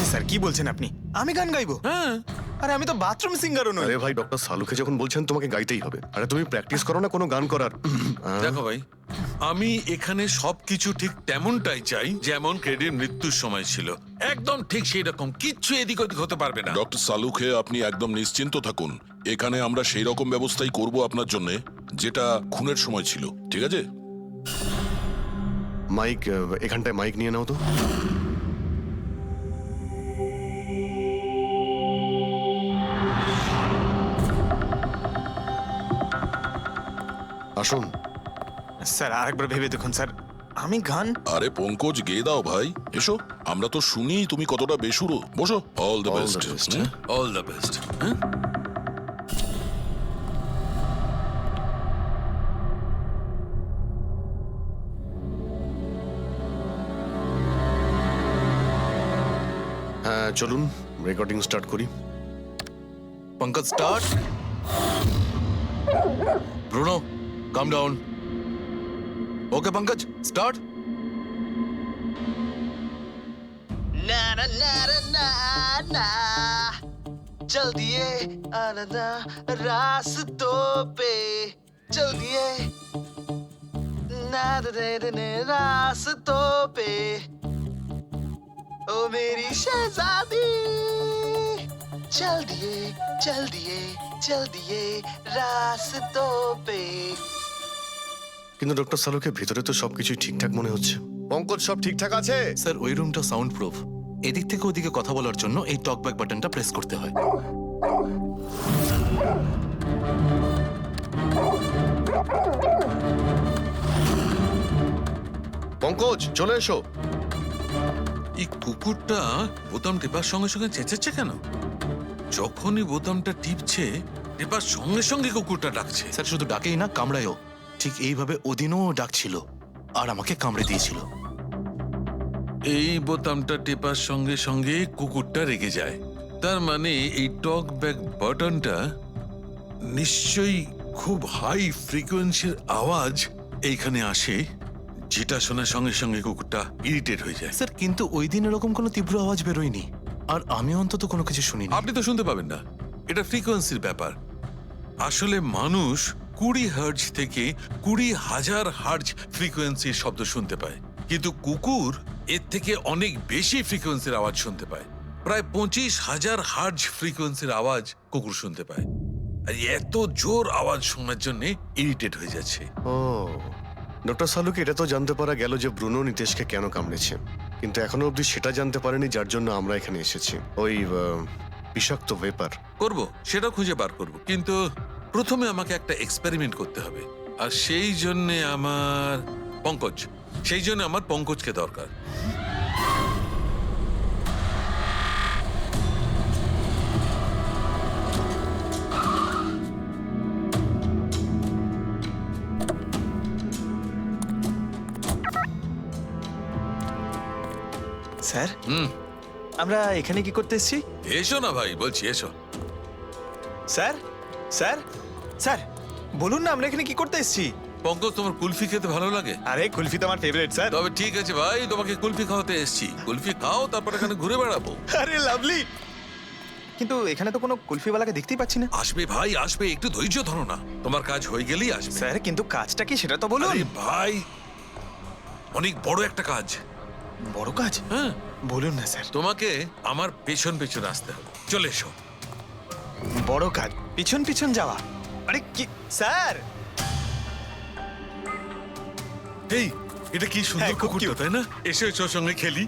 আরে স্যার কি বলছেন আপনি? আমি গান গাইবো? হ্যাঁ, আরে আমি তো বাথরুম সিঙ্গারও নই। আরে ভাই, ডক্টর সালুকে যখন বলছেন তোমাকে গাইতেই হবে। আরে তুমি প্র্যাকটিস করো না কোনো গান করার? দেখো ভাই, আমি এখানে সবকিছু ঠিক তেমনটাই চাই যেমন ক্রেডির মৃত্যুর সময় ছিল। একদম ঠিক সেই রকম, কিচ্ছু এদিক ওদিক হতে পারবে না। ডক্টর সালুকে আপনি একদম নিশ্চিন্ত থাকুন। এখানে আমরা সেই রকম ব্যবস্থাই করব আপনার জন্য, যেটা খুনের সময় ছিল। ঠিক আছে? মাইক, এখানটায় মাইক নিয়ে নাও তো। আসুন। স্যার আরেকবার ভেবে দেখুন স্যার, আমি গান। আরে পঙ্কজ, গেয়ে দাও ভাই। এসো, আমরা তো শুনি তুমি কতটা বেসুরো। বসো। All the All best. the best. All the best. হ্যাঁ চলুন, রেকর্ডিং স্টার্ট করি। Pankaj, start. Bruno, calm down. Okay, Pankaj, start. ना ना ना ना ना चल दिए आना रास्तों पे चल दिए ना दे रास्तों पे ओ मेरी शहजादी चल दिए चल दिए चल दिए रास्तों पे। কিন্তু ডক্টর সালুকে ভিতরে তো সবকিছুই ঠিকঠাক মনে হচ্ছে। পঙ্কজ, সব ঠিকঠাক আছে? স্যার, ওই রুমটা সাউন্ড প্রুফ। এদিক থেকে ওদিকে কথা বলার জন্য এই টকব্যাক বাটনটা প্রেস করতে হয়। পঙ্কজ, চলে এসো। এই কুকুরটা বোতাম টেপার সঙ্গে সঙ্গে চেঁচাচ্ছে কেন? যখনই বোতামটা টিপছে, টেপার সঙ্গে সঙ্গে কুকুরটা ডাকছে। স্যার, শুধু ডাকেই না, কামড়ায়ও। ঠিক এইভাবে ওদিনও ডাকছিল আর আমাকে কামড়ে দিয়েছিল। এই বোতামটা টেপার সঙ্গে সঙ্গে কুকুরটা রেগে যায়। তার মানে এই টক ব্যাক বাটনটা নিশ্চয়ই খুব হাই ফ্রিকোয়েন্সির আওয়াজ এইখানে আসে, যেটা শোনার সঙ্গে সঙ্গে কুকুরটা ইরিটেট হয়ে যায়। স্যার, কিন্তু ওই দিন এরকম কোনো তীব্র আওয়াজ বেরোয়নি, আর আমি অন্তত কোনো কিছু শুনিনি। আপনি তো শুনতে পাবেন না, এটা ফ্রিকোয়েন্সির ব্যাপার। আসলে মানুষ 20 হার্জ থেকে 20,000 হার্জ ফ্রিকোয়েন্সির শব্দ শুনতে পায়, কিন্তু কুকুর এর থেকে অনেক বেশি ফ্রিকোয়েন্সির আওয়াজ শুনতে পায়। প্রায় 25,000 হার্জ ফ্রিকোয়েন্সির আওয়াজ কুকুর শুনতে পায়। আর এত জোর আওয়াজ শোনার জন্য ইরিটেট হয়ে যাচ্ছে। ও, ডক্টর সালুকে এটা তো জানতে পারা গেল যে ব্রুনো নিতেশকে কেন কামড়েছে, কিন্তু এখনো অবধি সেটা জানতে পারেনি যার জন্য আমরা এখানে এসেছি। ওই বিষাক্ত ভেপার। করব, সেটা খুঁজে বার করব, কিন্তু প্রথমে আমাকে একটা এক্সপেরিমেন্ট করতে হবে। আর সেই জন্য আমার পঙ্কজকে দরকার। স্যার হুম, আমরা এখানে কি করতে এসেছি? এসো না ভাই, বলছি এসো। স্যার স্যার স্যার বলুন না, আমরা এখানে কি করতে এসেছি? পঙ্কজ, তোমার কুলফি খেতে ভালো লাগে? আরে কুলফি তো আমার ফেভারিট স্যার। তবে ঠিক আছে ভাই, তোমাকে কুলফি খাওয়াতে এসেছি। কুলফি খাও, তারপর এখানে ঘুরে বেড়াবো। আরে লাভলি, কিন্তু এখানে তো কোনো কুলফিওয়ালাকে দেখতেই পাচ্ছি না। আসবে ভাই, আসবে, একটু ধৈর্য ধরো না, তোমার কাজ হয়ে গেলেই আসবে। স্যার কিন্তু কাজটা কি সেটা তো বলুন। আরে ভাই, অনেক বড় একটা কাজ। বড় কাজ? হ্যাঁ, বলুন না স্যার। তোমাকে আমার পেছন পেছন আসতে হবে। চলে এসো। বড় কাজ, পিছন পিছন যাওয়া? আরে কি স্যার! এই, এটা কি সুন্দর হ্যাঁ, খুব কুকুরটা, cute। তাই না? এসো এসো, সঙ্গে খেলি।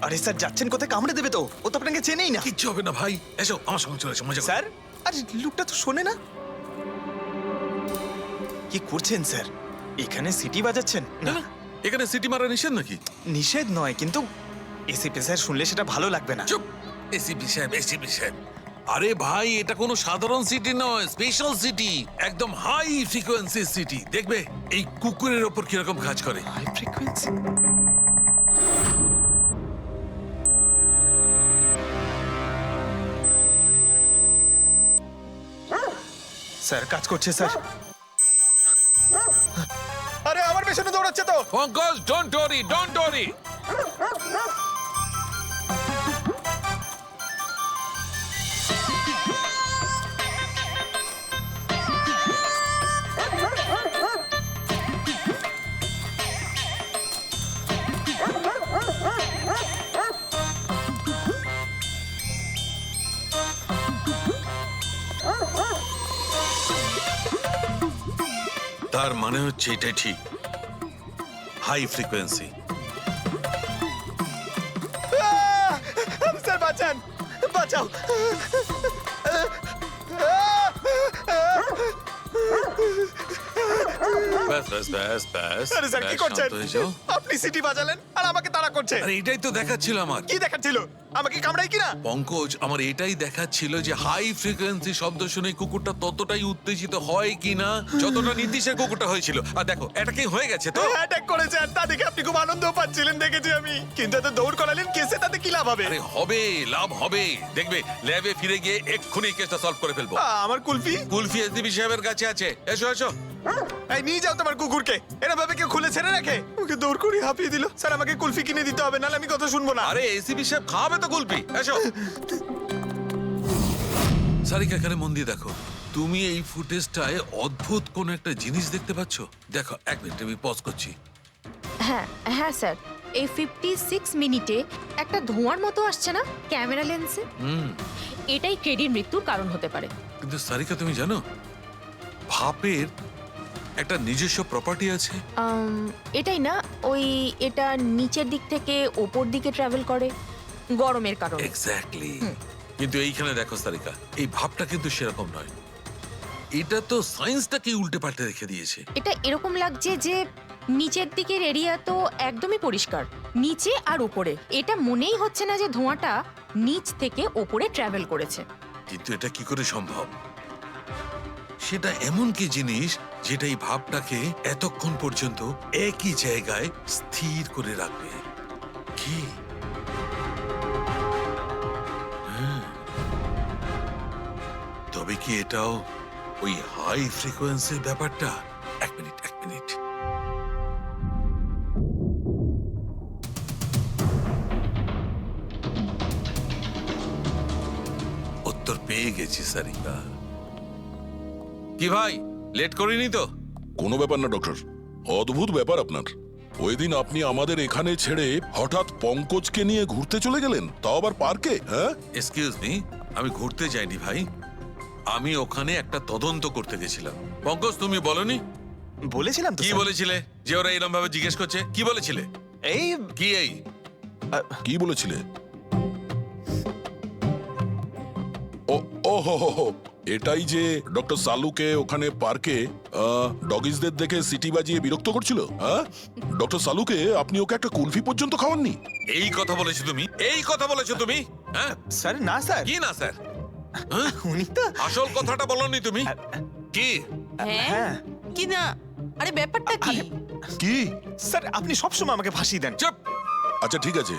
আরে স্যার যাচ্ছেন কোথায়? কামড়ে দেবে তো, ও তো আপনাকে চেনেই না। কিচ্ছু হবে না ভাই, এসো আমার সঙ্গে, চলে এসো, মজা করো। স্যার আরে লোকটা তো শোনে না। কি করছেন স্যার? এখানে সিটি বাজাচ্ছেন? না, না, এখানে সিটি মারা নিষেধ নাকি? নিষেধ নয়, কিন্তু এসি স্যার শুনলে সেটা ভালো লাগবে না। চুপ, এসিপি সাহেব, এসিপি সাহেব। আরে ভাই, এটা কোনো সাধারণ সিটি নয়, স্পেশাল সিটি, একদম হাই ফ্রিকোয়েন্সি সিটি। দেখবে এই কুকুরের ওপর কিরকম কাজ করে। High frequency. স্যার কাজ করছে স্যার। আরে আমার পেছনে দৌড়াচ্ছে তো। Pankaj, don't worry, don't worry. মানে হচ্ছে এটাই ঠিক, হাই ফ্রিকোয়েন্সি। স্যার বাঁচান, বাঁচাও। ব্যাস ব্যাস ব্যাস ব্যাস, আরে স্যার কি ব্যাস, করছেন? শান্ত হয়ে যাও। আপনি সিটি বাজালেন আর আমাকে তাড়া করছে। আরে এটাই তো দেখাচ্ছিল আমার কি দেখাচ্ছিল? আমাকে কামড়াই কিনা? পঙ্কজ, আমার এটাই দেখাচ্ছিল যে হাই ফ্রিকোয়েন্সি শব্দ শুনে কুকুরটা ততটাই উত্তেজিত হয় কিনা যতটা নীতিশের কুকুরটা হয়েছিল। আর দেখো এটা কি হয়ে গেছে তো। অ্যাটাক করেছে আর তা দেখে আপনি খুব আনন্দ পাচ্ছিলেন দেখেছি আমি, কিন্তু এত দৌড় করালেন কেসে, তাতে কি লাভ হবে? আরে হবে, লাভ হবে, দেখবে ল্যাবে ফিরে গিয়ে এক্ষুনি কেসটা সলভ করে ফেলবো। আমার কুলফি? কুলফি এসডিপি সাহেবের কাছে আছে, এসো এসো। এই নিয়ে যাও তোমার কুকুরকে, এরা ভাবে কেউ খুলে ছেড়ে রাখে? ওকে দৌড় করে হাঁপিয়ে দিল। স্যার আমাকে কুলফি কিনে দিতে হবে, নাহলে আমি কথা শুনবো না। আরে এসিপি সাহেব খাওয়াবে তো কুলফি, এসো। সারিকা এখানে মন দিয়ে দেখো, তুমি এই ফুটেজটায় অদ্ভুত কোন একটা জিনিস দেখতে পাচ্ছ? দেখো এক মিনিট, আমি পজ করছি। হ্যাঁ হ্যাঁ স্যার, এই 56 মিনিটে একটা ধোঁয়ার মতো আসছে না ক্যামেরা লেন্সে? এটাই কেডির মৃত্যুর কারণ হতে পারে। কিন্তু সারিকা তুমি জানো ভাপের একটা নিজস্ব প্রপার্টি আছে? এটাই না, ওই এটা নিচের দিক থেকে ওপর দিকে ট্রাভেল করে গরমের কারণে। এক্স্যাক্টলি। কিন্তু এইখানে দেখো সারিকা, এই ভাবটা কিন্তু সেরকম নয়, এটা তো সায়েন্সটাকে উল্টে পাল্টে রেখে দিয়েছে। এটা এরকম লাগছে যে নিচের দিকের এরিয়া তো একদমই পরিষ্কার, নিচে আর উপরে এটা মনেই হচ্ছে না যে ধোঁয়াটা নিচ থেকে ওপরে ট্রাভেল করেছে। কিন্তু এটা কি করে সম্ভব? সেটা এমন কি জিনিস যেটা এই ভাবটাকে এতক্ষণ পর্যন্ত একই জায়গায় স্থির করে রাখবে? কি? হ্যাঁ। তবে কি এটাও ওই হাই ফ্রিকোয়েন্সির ব্যাপারটা? এক মিনিট এক মিনিট। উত্তর পেয়ে গেছি সারিকা। কি ভাই, লেট করিনি তো? কোনো ব্যাপার না ডক্টর, অদ্ভুত ব্যাপার আপনার। ওই দিন আপনি আমাদের এখানে ছেড়ে হঠাৎ পঙ্কজকে নিয়ে ঘুরতে চলে গেলেন, তাও আবার পার্কে। হ্যাঁ, এক্সকিউজ মি, আমি ঘুরতে যাইনি ভাই, আমি ওখানে একটা তদন্ত করতে গেছিলাম। পঙ্কজ তুমি বলনি? বলেছিলাম তো কি স্যার। বলেছিলে যে ওরা এরকম ভাবে জিজ্ঞেস করছে? কি বলেছিলে? এই কি এই? কি বলেছিলে? ও ও হো হো হো, এটাই যে ডক্টর সালুকে ওখানে পার্কে ডগিসদের দেখে সিটি বাজিয়ে বিরক্ত করছিল। হ্যাঁ, ডক্টর সালুকে আপনি ওকে একটা কুলফি পর্যন্ত খাওয়াননি? এই কথা বলেছো তুমি? এই কথা বলেছো তুমি? হ্যাঁ, স্যার না স্যার, কি না স্যার? হ্যাঁ? উনি তো আসল কথাটা বলনি তুমি? কি? হ্যাঁ কি না, আরে ব্যাপারটা কি? কি? স্যার আপনি সবসময় আমাকে ফাঁসিয়ে দেন। চুপ! আচ্ছা ঠিক আছে,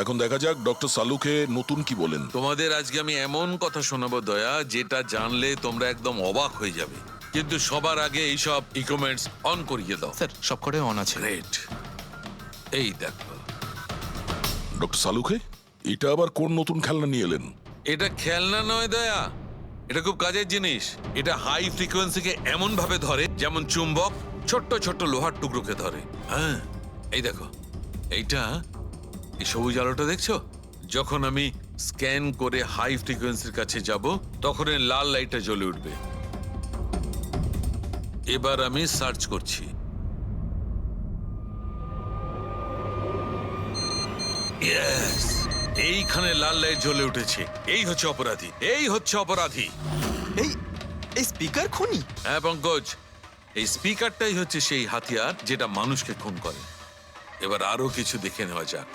এখন দেখা যাক ডক্টর সালুকে নতুন কি বলেন। তোমাদের আজকে আমি এমন কথা শোনাবো দয়া, যেটা জানলে তোমরা একদম অবাক হয়ে যাবে। কিন্তু সবার আগে এইসব ইকুইপমেন্টস অন করিয়ে দাও। স্যার সবকটাই অন আছে। গ্রেট। এই দেখো, ডক্টর সালুকে এটা আবার কোন নতুন খেলনা নিয়ে এলেন? এটা খেলনা নয় দয়া, এটা খুব কাজের জিনিস। এটা হাই ফ্রিকোয়েন্সিকে এমন ভাবে ধরে যেমন চুম্বক ছোট্ট ছোট্ট লোহার টুকরোকে ধরে। হ্যাঁ, এই দেখো, এইটা, এই সবুজ আলোটা দেখছো? যখন আমি স্ক্যান করে হাই ফ্রিকোয়েন্সির কাছে যাব তখন এই লাল লাইটটা জ্বলে উঠবে। এবার আমি সার্চ করছি। ইয়েস, এইখানে লাল লাইট জ্বলে উঠেছে। এই হচ্ছে অপরাধী, এই হচ্ছে অপরাধী। এই এই স্পিকার খুনি? হ্যাঁ পঙ্কজ, এই স্পিকারটাই হচ্ছে সেই হাতিয়ার যেটা মানুষকে খুন করে। এবার আরো কিছু দেখে নেওয়া যাক।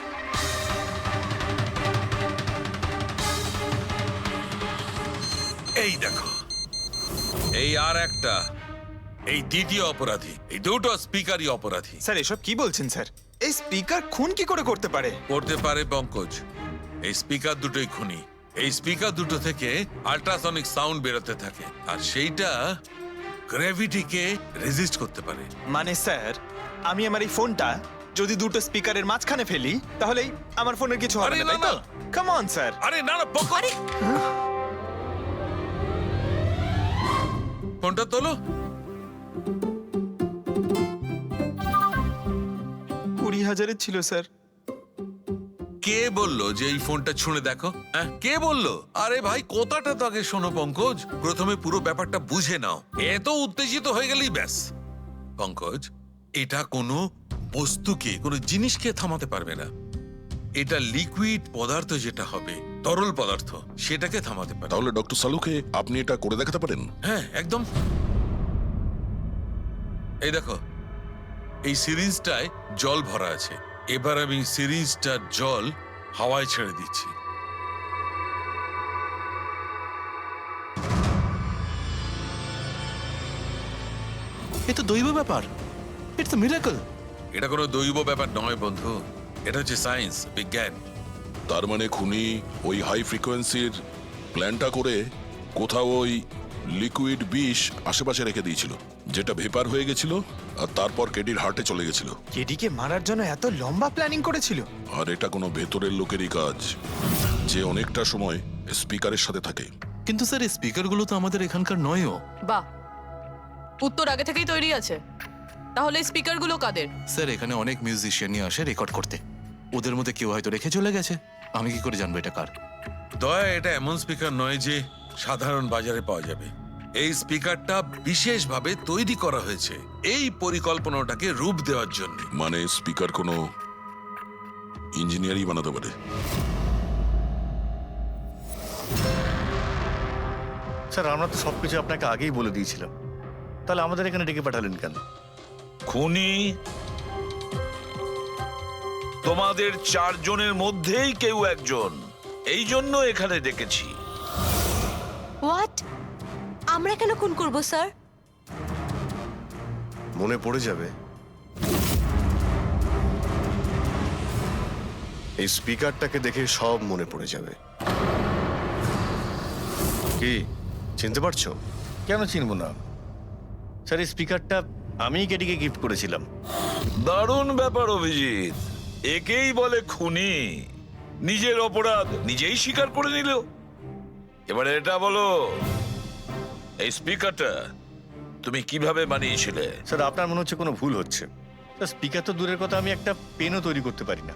এই দেখো, এই আর একটা, এই দ্বিতীয় অপরাধী। এই দুটো স্পিকারই অপরাধী। স্যার এসব কি বলছেন স্যার? এই স্পিকার খুন কি করে করতে পারে? করতে পারে পঙ্কজ, এই স্পিকার দুটোই খুনি। এই স্পিকার দুটো থেকে আল্ট্রাসনিক সাউন্ড বেরোতে থাকে, আর সেইটা গ্র্যাভিটিকে রেজিস্ট করতে পারে। মানে স্যার, আমি আমার এই ফোনটা যদি দুটো স্পিকারের মাঝখানে ফেলি তাহলেই আমার ফোনের কিছু হবে আরে না, না, তাই তো? না। Come on sir. আরে না না পঙ্কজ, ফোনটা তোলো। 20,000-এর ছিল স্যার। কে বললো যে এই ফোনটা ছুঁড়ে দেখো? হ্যাঁ, কে বললো? আরে ভাই কথাটা তো আগে শোনো পঙ্কজ, প্রথমে পুরো ব্যাপারটা বুঝে নাও। এত উত্তেজিত হয়ে গেলেই ব্যাস পঙ্কজ, এটা কোনো বস্তুকে, কোনো জিনিসকে থামাতে পারবে না। এটা লিকুইড পদার্থ যেটা হবে, তরল পদার্থ, সেটাকে থামাতে পারে। তাহলে ডক্টর সালুকে আপনি এটা করে দেখাতে পারেন? হ্যাঁ, একদম। এই দেখো, এই সিরিঞ্জটায় জল ভরা আছে। এবার আমি সিরিঞ্জটার জল হাওয়ায় ছেড়ে দিচ্ছি। এ তো দৈব ব্যাপার, ইটস আ মিরাকল। এটা কোনো দৈব ব্যাপার নয় বন্ধু, এটা হচ্ছে সায়েন্স, বিজ্ঞান। তার মানে খুনি ওই হাই ফ্রিকোয়েন্সির প্ল্যানটা করে কোথাও ওই লিকুইড বিষ আশেপাশে রেখে দিয়েছিল, যেটা ভেপার হয়ে গেছিল আর তারপর কেডির হার্টে চলে গেছিল। কেডিকে মারার জন্য এত লম্বা প্ল্যানিং করেছিল? আর এটা কোনো ভেতরের লোকেরই কাজ, যে অনেকটা সময় স্পিকারের সাথে থাকে। কিন্তু স্যার এই স্পিকারগুলো তো আমাদের এখানকার নয়ও। বাহ, উত্তর আগে থেকেই তৈরি আছে। তাহলে স্পিকারগুলো কাদের? স্যার এখানে অনেক মিউজিশিয়ানই আসে রেকর্ড করতে, ওদের মধ্যে কেউ হয়তো রেখে চলে গেছে। আমি কি করে জানবো এটা কার? দয়া, এটা এমন স্পিকার নয় যে সাধারণ বাজারে পাওয়া যাবে। এই স্পিকারটা বিশেষভাবে তৈরি করা হয়েছে এই পরিকল্পনাটাকে রূপ দেওয়ার জন্য। মানে স্পিকার কোনো ইঞ্জিনিয়ারই বানাতে পারে। স্যার আমরা তো সবকিছু আপনাকে আগেই বলে দিয়েছিলাম, তাহলে আমাদের এখানে ডেকে পাঠালেন কেন? খুনি তোমাদের চারজনের মধ্যেই কেউ একজন, এই জন্য এখানে ডেকেছি। হোয়াট? আমরা কেন খুন করব স্যার? মনে পড়ে যাবে, এই স্পিকারটাকে দেখে সব মনে পড়ে যাবে। কি চিনতে পারছো? কেন চিনব না স্যার, এই স্পিকারটা আমিই কেডিকে গিফট করেছিলাম। দারুণ ব্যাপার অভিজিৎ, একেই বলে খুনি। নিজের অপরাধ নিজেই স্বীকার করে নিল। এবারে এটা বলো, এই স্পিকারটা তুমি কিভাবে বানিয়েছিলে? স্যার আপনার মনে হচ্ছে কোনো ভুল হচ্ছে। স্যার স্পিকার তো দূরের কথা, আমি একটা পেনও তৈরি করতে পারি না।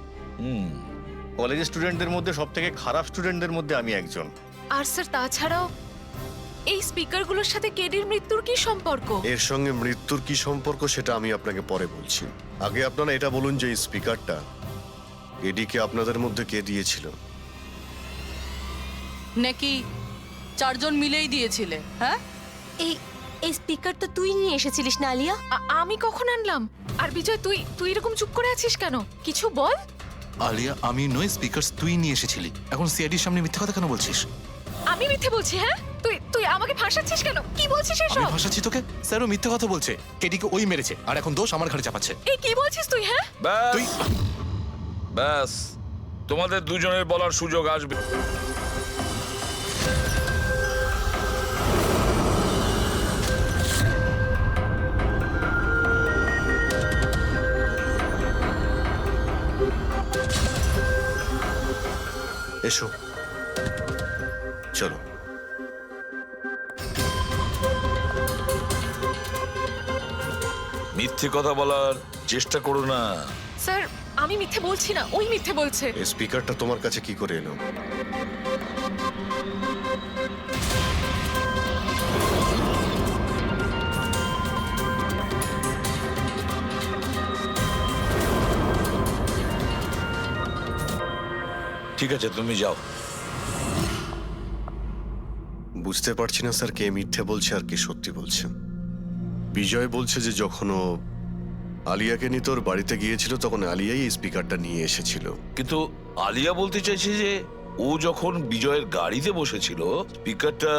কলেজের স্টুডেন্টদের মধ্যে সব থেকে খারাপ স্টুডেন্টদের মধ্যে আমি একজন। আর স্যার তাছাড়াও এই স্পিকারগুলোর সাথে কেডির মৃত্যুর কি সম্পর্ক? এর সঙ্গে মৃত্যুর কি সম্পর্ক সেটা আমি আপনাকে পরে বলছি। আগে আপনারা এটা বলুন যে এই স্পিকারটা এডিকে আপনাদের মধ্যে কে দিয়েছিল? নাকি চারজন মিলেই দিয়েছিলে? হ্যাঁ, এই স্পিকার তো তুই নিয়ে এসেছিলিস না আলিয়া? আমি কখন আনলাম? আর বিজয়, তুই এরকম চুপ করে আছিস কেন? কিছু বল। আলিয়া, আমি নয়, স্পিকার তুই নিয়ে এসেছিলি। এখন সিআইডির সামনে মিথ্যা কথা কেন বলছিস? আমি মিথ্যে বলছি? হ্যাঁ, তুই আমাকে ফাঁসাচ্ছিস কেন? কি বলছিস আমি এসব? ভাষাচ্ছি তোকে? স্যারও মিথ্যা কথা বলছে, কেডিকে ওই মেরেছে আর এখন দোষ আমার ঘাড়ে চাপাচ্ছে। এই কি বলছিস তুই? হ্যাঁ, তুই ব্যাস, তোমাদের দুজনের বলার সুযোগ আসবে। এসো, চলো। মিথ্যে কথা বলার চেষ্টা করো না। স্যার আমি মিথ্যে বলছি না, ওই মিথ্যে বলছে। এই স্পিকারটা তোমার কাছে কি করে এলো? ঠিক আছে, তুমি যাও। বুঝতে পারছি না স্যার, কে মিথ্যে বলছে আর কে সত্যি বলছে। বিজয় বলছে যে যখন ও আলিয়াকে নিয়ে তোর বাড়িতে গিয়েছিল তখন আলিয়াই এই স্পিকারটা নিয়ে এসেছিল। কিন্তু আলিয়া বলতে চাইছে যে ও যখন বিজয়ের গাড়িতে বসেছিল স্পিকারটা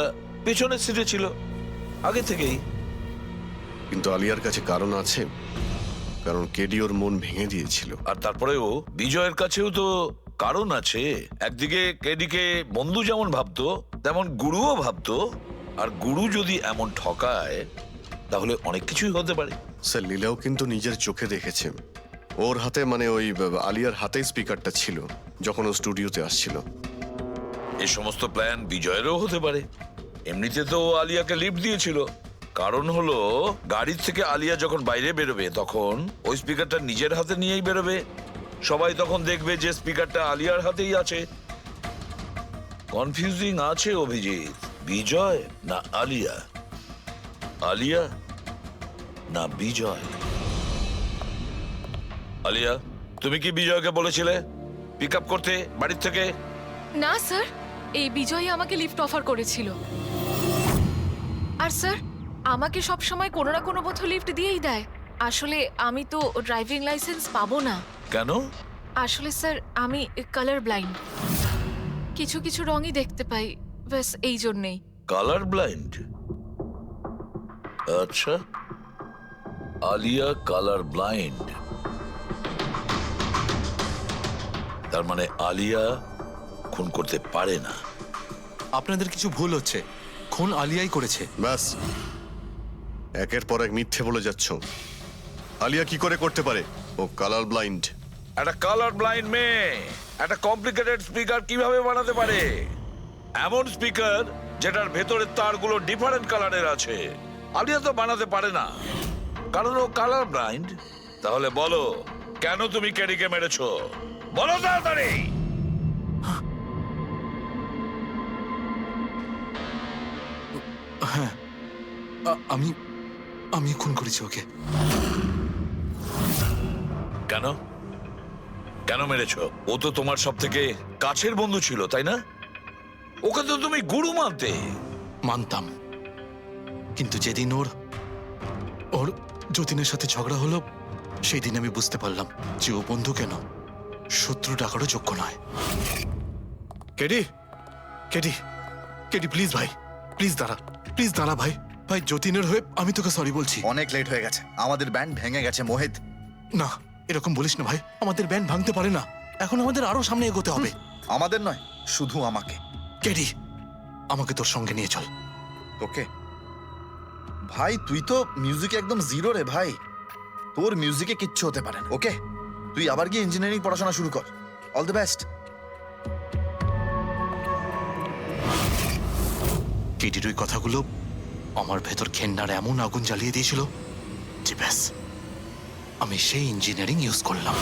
পেছনের সিটে ছিল আগে থেকেই। কিন্তু আলিয়ার কাছে কারণ আছে, কারণ কেডি ওর মন ভেঙে দিয়েছিল। আর তারপরেও বিজয়ের কাছেও তো কারণ আছে। একদিকে কেডিকে বন্ধু যেমন ভাবতো তেমন গুরুও ভাবতো, আর গুরু যদি এমন ঠকায় তাহলে অনেক কিছুই হতে পারে। স্যার লীলাও কিন্তু নিজের চোখে দেখেছে, ওর হাতে মানে ওই আলিয়ার হাতে স্পিকারটা ছিল যখন ও স্টুডিওতে আসছিল। এই সমস্ত প্ল্যান বিজয়েরও হতে পারে। এমনিতে তো ও আলিয়াকে লিফট দিয়েছিল, কারণ হলো গাড়ির থেকে আলিয়া যখন বাইরে বেরোবে তখন ওই স্পিকারটা নিজের হাতে নিয়েই বেরোবে। সবাই তখন দেখবে যে স্পিকারটা আলিয়ার হাতেই আছে। কনফিউজিং আছে অভিজিৎ, বিজয় না আলিয়া? আলিয়া না বিজয়। আলিয়া, তুমি কি বিজয়কে বলেছিলে পিক আপ করতে বাড়ির থেকে? না স্যার, এই বিজয় আমাকে লিফট অফার করেছিল। আর স্যার, আমাকে সব সময় কোনো না কোনো বোধ লিফট দিয়েই দেয়। আসলে আমি তো ড্রাইভিং লাইসেন্স পাবো না। কেন? আসলে স্যার, আমি কালার ব্লাইন্ড, কিছু কিছু রঙই দেখতে পাই, ব্যাস এই জন্যেই। Colour blind? আচ্ছা, আলিয়া কালার ব্লাইন্ড। তার মানে আলিয়া খুন করতে পারে না। আপনাদের কিছু ভুল হচ্ছে, খুন আলিয়াই করেছে। ব্যাস, একের পর এক মিথ্যে বলে যাচ্ছ। আলিয়া কি করে করতে পারে? ও কালার ব্লাইন্ড। একটা কালার ব্লাইন্ড মেয়ে একটা কমপ্লিকেটেড স্পিকার কিভাবে বানাতে পারে? এমন স্পিকার যেটার ভেতরের তারগুলো ডিফারেন্ট কালারের আছে। আলিয়া তো বানাতে পারে না, কারণ ও কালার ব্লাইন্ড। তাহলে বলো, কেন তুমি ক্যারিকে মেরেছো? বলো তাড়াতাড়ি। আমি আমি খুন করেছি ওকে। কেন কেন মেরেছো? ও তো তোমার সব থেকে কাছের বন্ধু ছিল, তাই না? ওকে তো তুমি গুরু মানতে। মানতাম, কিন্তু যেদিন ওর যতীনের সাথে ঝগড়া হলো, সেই দিন আমি বুঝতে পারলাম যে ও বন্ধু কেন শত্রু ডাকারও যোগ্য নয়। কেডি কেডি কেডি, প্লিজ ভাই, প্লিজ দাঁড়া ভাই। ভাই, যতীনের হয়ে আমি তোকে সরি বলছি। অনেক লেট হয়ে গেছে, আমাদের ব্যান্ড ভেঙে গেছে মোহিত। না, এরকম বলিস না ভাই, আমাদের ব্যান্ড ভাঙতে পারে না। এখন আমাদের আরো সামনে এগোতে হবে। আমাদের নয়, শুধু আমাকে। কেডি, আমাকে তোর সঙ্গে নিয়ে চল। তোকে? ভাই, তুই তো মিউজিকে একদম জিরো রে ভাই। তোর মিউজিকে কিচ্ছু হতে পারে না। ওকে, তুই আবার গিয়ে ইঞ্জিনিয়ারিং পড়াশোনা শুরু কর। All the best. কেডির ওই কথাগুলো আমার ভেতর ঘেন্নার এমন আগুন জ্বালিয়ে দিয়েছিল যে ব্যাস, আমি সেই ইঞ্জিনিয়ারিং ইউজ করলাম।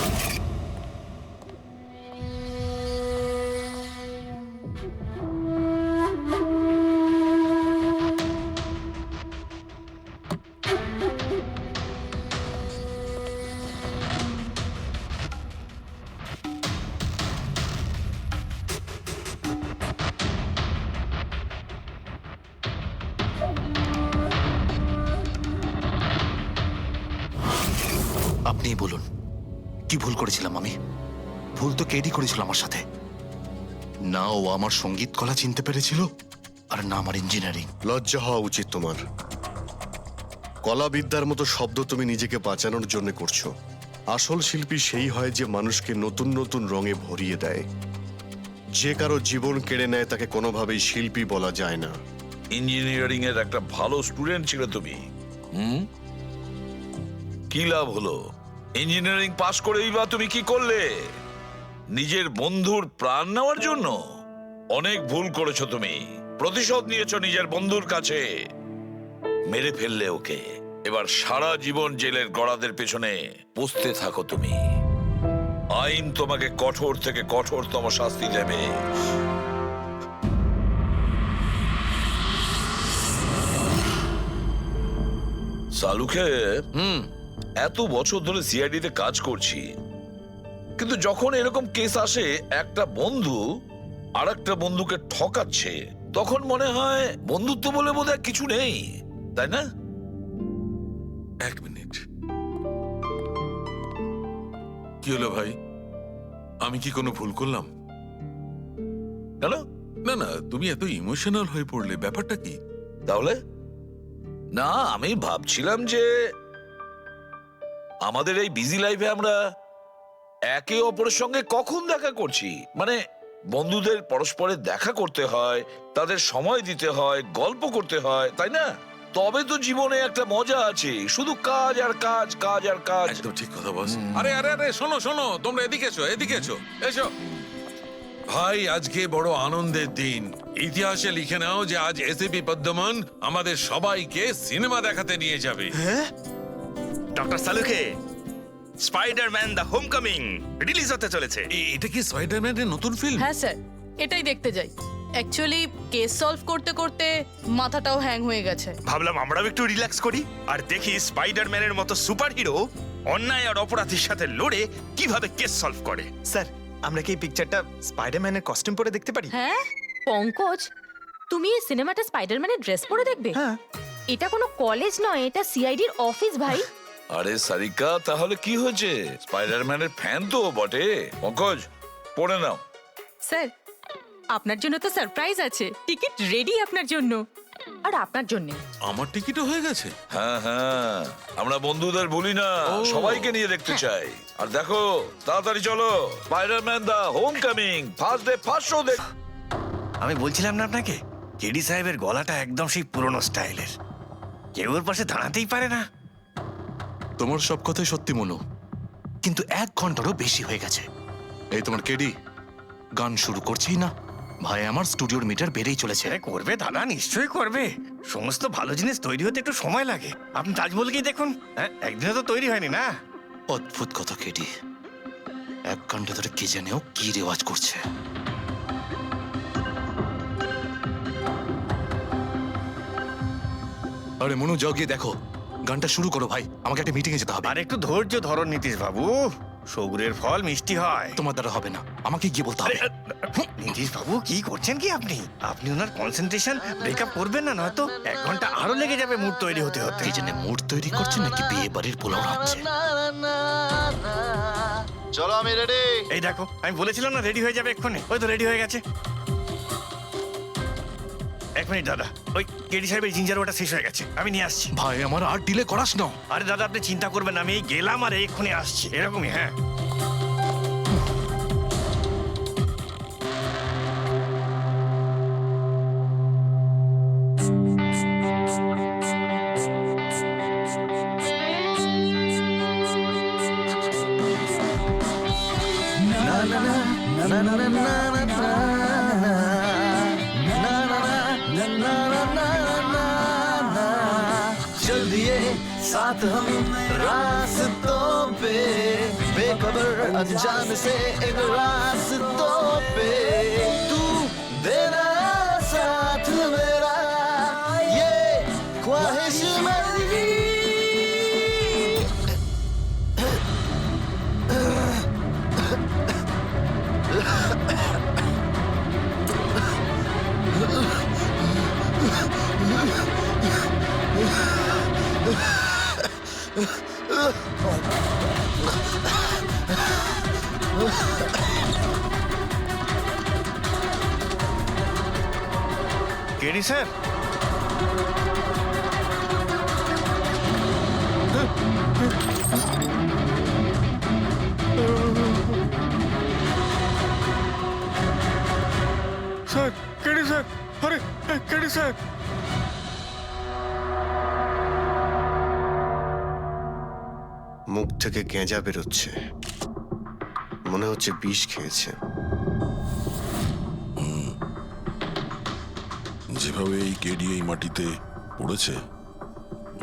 আপনিই বলুন, কি ভুল করেছিলাম আমি? ভুল তো কেডি করেছিল আমার সাথে। না ও আমার সঙ্গীত কলা চিনতে পেরেছিল, আর না আমার ইঞ্জিনিয়ারিং। লজ্জা হওয়া উচিত তোমার। কলাবিদ্যার মতো শব্দ তুমি নিজেকে বাঁচানোর জন্য করছো। আসল শিল্পী সেই হয় যে মানুষকে নতুন নতুন রঙে ভরিয়ে দেয়। যে কারো জীবন কেড়ে নেয় তাকে কোনোভাবেই শিল্পী বলা যায় না। ইঞ্জিনিয়ারিং এর একটা ভালো স্টুডেন্ট ছিল তুমি। কি লাভ হলো? ইঞ্জিনিয়ারিং পাশ করেই বা তুমি কি করলে? নিজের বন্ধুর প্রাণ নেওয়ার জন্য? অনেক ভুল করেছো তুমি। প্রতিশোধ নিয়েছো নিজের বন্ধুর কাছে। মেরে ফেললে ওকে। এবার সারা জীবন জেলের গড়াদের পেছনে পুষতে থাকো তুমি। আইন তোমাকে কঠোর থেকে কঠোরতম শাস্তি দেবে। সালুকে এত বছর ধরে সিআইডি তে কাজ করছি, কিন্তু যখন এরকম কেস আসে একটা বন্ধু আর একটা বন্ধুকে ঠকাচ্ছে, তখন মনে হয় বন্ধুত্ব বলে বোধহয় কিছু নেই, তাই না? এক মিনিট, কি হলো ভাই? আমি কি কোনো ভুল করলাম? কেন? না না, তুমি এত ইমোশনাল হয়ে পড়লে, ব্যাপারটা কি? তাহলে না, আমি ভাবছিলাম যে আমাদের এই বিজি লাইফে আমরা একে অপরের সঙ্গে কখন দেখা করছি। মানে বন্ধুদের পরস্পরের দেখা করতে হয়, তাদের সময় দিতে হয়, গল্প করতে হয়, তাই না? তবে তো জীবনে একটা মজা আছে। শুধু কাজ আর কাজ, কাজ আর কাজ। একদম ঠিক কথা বলছ। আরে আরে আরে, শোনো শোনো, তোমরা এদিকে এসো, এদিকে এসো, এসো ভাই। আজকে বড় আনন্দের দিন। ইতিহাসে লিখে নাও যে আজ এসিপি পদ্মমন আমাদের সবাইকে সিনেমা দেখাতে নিয়ে যাবে। ডক্টর সালুকে স্পাইডারম্যান দ্য হোমকামিং রিলিজ হতে চলেছে। এটা কি স্পাইডারম্যানের নতুন ফিল্ম? হ্যাঁ স্যার, এটাই দেখতে যাই। অ্যাকচুয়ালি কেস সলভ করতে করতে মাথাটাও হ্যাং হয়ে গেছে। ভাবলাম আমরাও একটু রিল্যাক্স করি আর দেখি স্পাইডারম্যানের মতো সুপারহিরো অন্যায় আর অপরাধীর সাথে লড়ে কিভাবে কেস সলভ করে। স্যার আমরা কি এই পিকচারটা স্পাইডারম্যানের কস্টিউম পরে দেখতে পারি? হ্যাঁ পঙ্কজ, তুমি এই সিনেমাটা স্পাইডারম্যানের ড্রেস পরে দেখবে? হ্যাঁ। এটা কোনো কলেজ নয়, এটা সিআইডির অফিস ভাই। আরে সারিকা, তাহলে কি হয়েছে? স্পাইডারম্যানের ফ্যান তো ও বটে। পঙ্কজ, পড়ে নাও। স্যার আপনার জন্য তো সারপ্রাইজ আছে, টিকিট রেডি আপনার জন্য আর আপনার জন্য। আমার টিকিটও হয়ে গেছে। হ্যাঁ হ্যাঁ, আমরা বন্ধুদের ভুলি না, সবাইকে নিয়ে দেখতে চাই। আর দেখো, তাড়াতাড়ি চলো, Spiderman the Homecoming first day first show দেখ। আমি বলছিলাম না আপনাকে, কেডি সাহেবের গলাটা একদম সেই পুরনো স্টাইলের, কেউ ওর পাশে দাঁড়াতেই পারে না। তোমার সব কথাই সত্যি মনু, কিন্তু 1 ঘন্টারও বেশি হয়ে গেছে। এই তোমার কেডি গান শুরু করছেই না। ভাই আমার স্টুডিওর মিটার বেড়েই চলেছে। করবে দাদা, নিশ্চয়ই করবে। সমস্ত ভালো জিনিস তৈরি হতে একটু সময় লাগে। আপনি তাজমহলকেই দেখুন, একদিনে তো তৈরি হয়নি না। অদ্ভুত কথা কেডি, 1 ঘন্টা ধরে কে জানেও কি রেওয়াজ করছে। আরে মনু, যাও গিয়ে দেখো, গানটা শুরু করো ভাই, আমাকে একটা মিটিং এ যেতে হবে। আর একটু ধৈর্য ধরো নীতিশ বাবু, সগুরের ফল মিষ্টি হয়। তোমার দ্বারা হবে না, আমাকে গিয়ে বলতে হবে। নীতিশ বাবু কি করছেন কি আপনি? আপনি ওনার কনসেন্ট্রেশন ব্রেকআপ করবেন না, নয়তো 1 ঘন্টা আরো লেগে যাবে মুড তৈরি হতে হতে। কে জানে মুড তৈরি করছে নাকি বিয়ে বাড়ির পোলাও রাখছে। চলো আমি রেডি। এই দেখো, আমি বলেছিলাম না রেডি হয়ে যাবে এক্ষুনি, ওই তো রেডি হয়ে গেছে। 1 মিনিট দাদা, ওই কেডি সাহেবের জিঞ্জার ওটা শেষ হয়ে গেছে, আমি নিয়ে আসছি। ভাই আমার আর ডিলে করাস না। আরে দাদা আপনি চিন্তা করবেন না, আমি এই গেলাম আর এক্ষুনি আসছি, এরকমই। হ্যাঁ चल दिए साथ हम रास्तों पे, बेखबर अनजान से इन रास्तों पे, तू देना साथ मेरा, ये ख्वाहिश मेरी। KD sir, sir KD sir, আরে কেডি স্যার। মুখ থেকে গেঁজা বেরোচ্ছে, মনে হচ্ছে বিষ খেয়েছে। যেভাবে এই কেডি এই মাটিতে পড়েছে,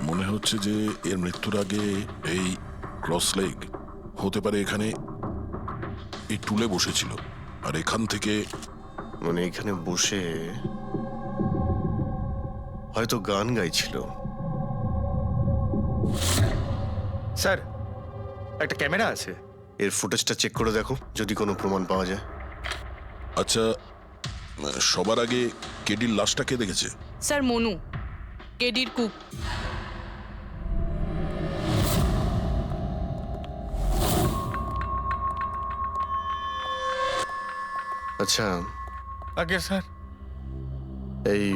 মনে হচ্ছে যে এর মৃত্যুর আগে এই ক্রস লেগ হতে পারে এখানে এই টুলে বসেছিল, আর এখান থেকে মানে এখানে বসে হয়তো গান গাইছিল। স্যার একটা ক্যামেরা আছে, এর ফুটেজটা চেক করে দেখো, যদি কোনো প্রমাণ পাওয়া যায়। আচ্ছা, সবার আগে কেডির লাশটা কে দেখেছে? স্যার মনু, কেডির কুক। আচ্ছা আগে স্যার, এই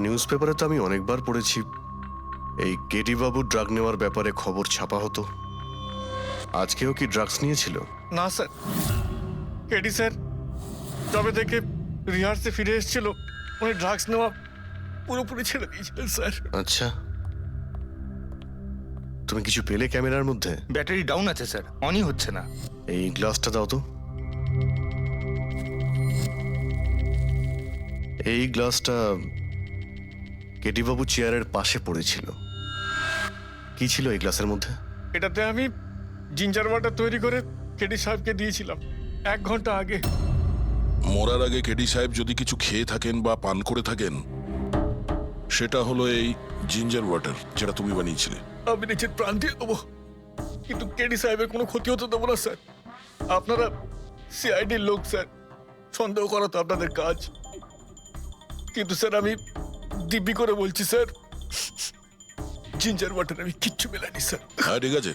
নিউজ পেপারে তো আমি অনেকবার পড়েছি এই কেডি বাবু ড্রাগ নেওয়ার ব্যাপারে খবর ছাপা হতো। আজকেও কি ড্রাগস নিয়েছিল? না স্যার, কেডি স্যার তবে থেকে রিহার্সে ফিরে এসেছিল, উনি ড্রাগস নেওয়া পুরোপুরি ছেড়ে দিয়েছিলেন স্যার। আচ্ছা, তুমি কিছু পেলে ক্যামেরার মধ্যে? ব্যাটারি ডাউন আছে স্যার, অনই হচ্ছে না। এই গ্লাসটা দাও তো। এই গ্লাসটা কেডি বাবু চেয়ারের পাশে পড়েছিল। কি ছিল এই গ্লাসের মধ্যে? এটাতে আমি জিঞ্জার ওয়াটার তৈরি করে কেডি সাহেবকে দিয়েছিলাম 1 ঘন্টা আগে। মরার আগে কেডি সাহেব যদি কিছু খেয়ে থাকেন বা পান করে থাকেন, সেটা হলো এই জিঞ্জার ওয়াটার, যেটা তুমি বানিয়েছিলে। আমি নিজের প্রাণ দিয়ে দেবো, কিন্তু কেডি সাহেবের কোনো ক্ষতি হতে দেবো না স্যার। আপনারা সিআইডির লোক স্যার, সন্দেহ করা তো আপনাদের কাজ। কিন্তু স্যার আমি দিব্যি করে বলছি স্যার, জিঞ্জার ওয়াটার আমি কিচ্ছু মেলাইনি স্যার। হ্যাঁ ঠিক আছে।